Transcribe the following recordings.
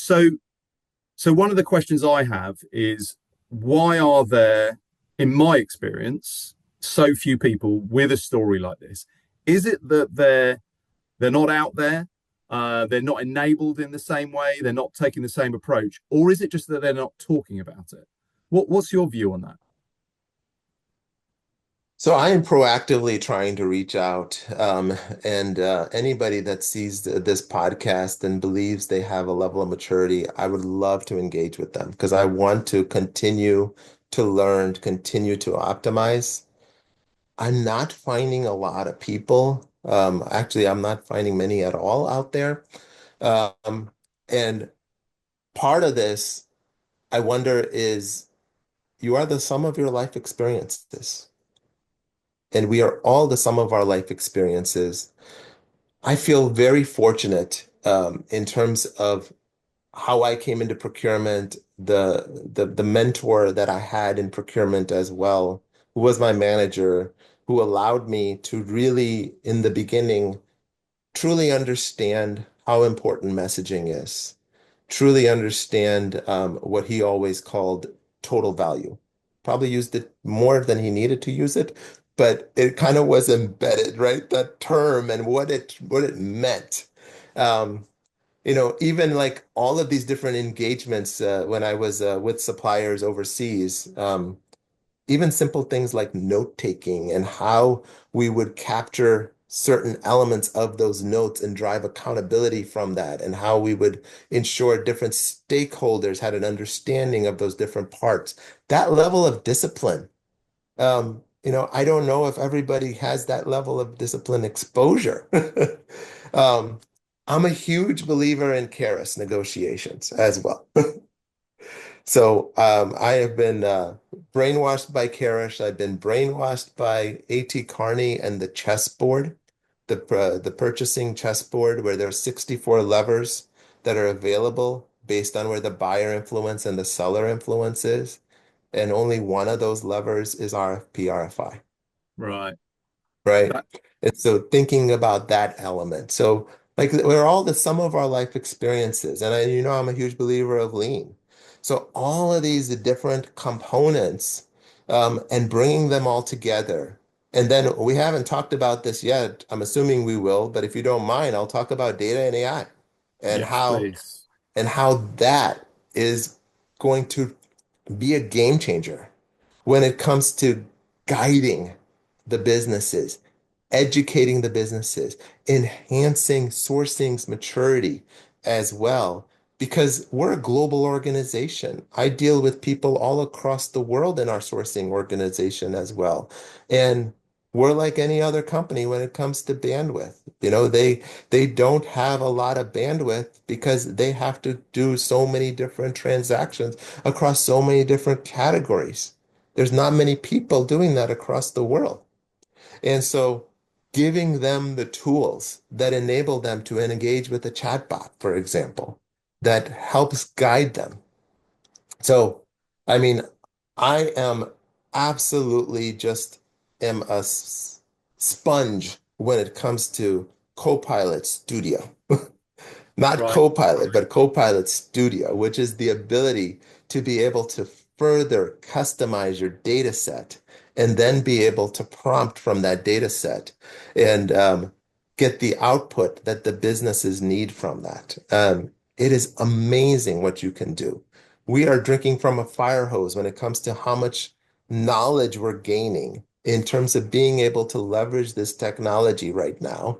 So, so one of the questions I have is why are there, in my experience, so few people with a story like this? Is it that they're not out there? They're not enabled in the same way. They're not taking the same approach, or is it just that they're not talking about it? What's your view on that? So I am proactively trying to reach out, and anybody that sees this podcast and believes they have a level of maturity, I would love to engage with them because I want to continue to learn, continue to optimize. I'm not finding a lot of people. Actually, I'm not finding many at all out there. Um, and part of this, I wonder, is you are the sum of your life experiences. And we are all the sum of our life experiences. I feel very fortunate in terms of how I came into procurement, the mentor that I had in procurement as well, who was my manager, who allowed me to really, in the beginning, truly understand how important messaging is, truly understand what he always called total value. Probably used it more than he needed to use it, but it kind of was embedded, right? That term and what it meant. Um, even like all of these different engagements when I was with suppliers overseas, even simple things like note taking and how we would capture certain elements of those notes and drive accountability from that, and how we would ensure different stakeholders had an understanding of those different parts. That level of discipline, I don't know if everybody has that level of discipline exposure. Um, I'm a huge believer in Keras negotiations as well. So I have been brainwashed by Karish. I've been brainwashed by A.T. Carney and the chessboard, the purchasing chessboard, where there are 64 levers that are available based on where the buyer influence and the seller influence is. And only one of those levers is RFP, RFI, Right. right? That, And so thinking about that element. So like we're all the sum of our life experiences. And I'm a huge believer of lean. So all of these different components and bringing them all together. And then we haven't talked about this yet. I'm assuming we will, but if you don't mind, I'll talk about data and AI and yes, how please. that is going to be a game changer when it comes to guiding the businesses, educating the businesses, enhancing sourcing's maturity as well, because we're a global organization. I deal with people all across the world in our sourcing organization as well. And we're like any other company when it comes to bandwidth. They don't have a lot of bandwidth because they have to do so many different transactions across so many different categories. There's not many people doing that across the world. And so giving them the tools that enable them to engage with a chatbot, for example, that helps guide them. So, I mean, I am absolutely just am a sponge when it comes to Copilot Studio. Not Right. Copilot, but Copilot Studio, which is the ability to be able to further customize your data set and then be able to prompt from that data set and get the output that the businesses need from that. It is amazing what you can do. We are drinking from a fire hose when it comes to how much knowledge we're gaining in terms of being able to leverage this technology right now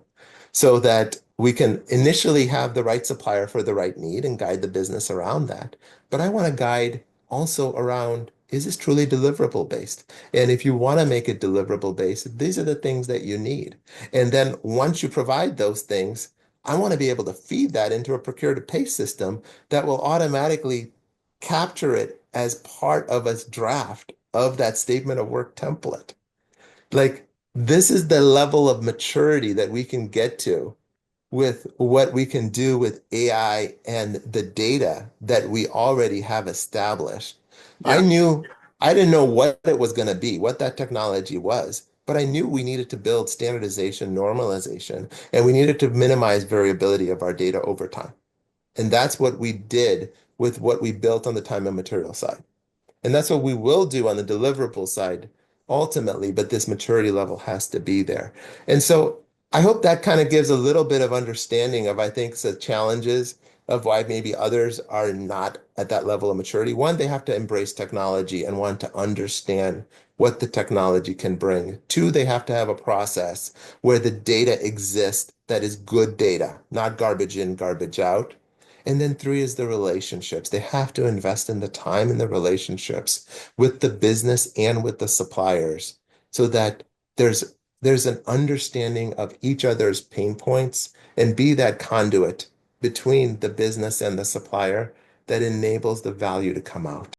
so that we can initially have the right supplier for the right need and guide the business around that. But I want to guide also around, is this truly deliverable based? And if you want to make it deliverable based, these are the things that you need. And then once you provide those things, I want to be able to feed that into a procure to pay system that will automatically capture it as part of a draft of that statement of work template. Like, this is the level of maturity that we can get to with what we can do with AI and the data that we already have established. I Yeah. knew, I didn't know what it was going to be, what that technology was, but I knew we needed to build standardization, normalization, and we needed to minimize variability of our data over time. And that's what we did with what we built on the time and material side. And that's what we will do on the deliverable side ultimately, but this maturity level has to be there. And so I hope that kind of gives a little bit of understanding of, I think, the challenges of why maybe others are not at that level of maturity. One, they have to embrace technology and want to understand what the technology can bring. Two, they have to have a process where the data exists that is good data, not garbage in, garbage out. And then three is the relationships. They have to invest in the time and the relationships with the business and with the suppliers so that there's there's an understanding of each other's pain points and be that conduit between the business and the supplier that enables the value to come out.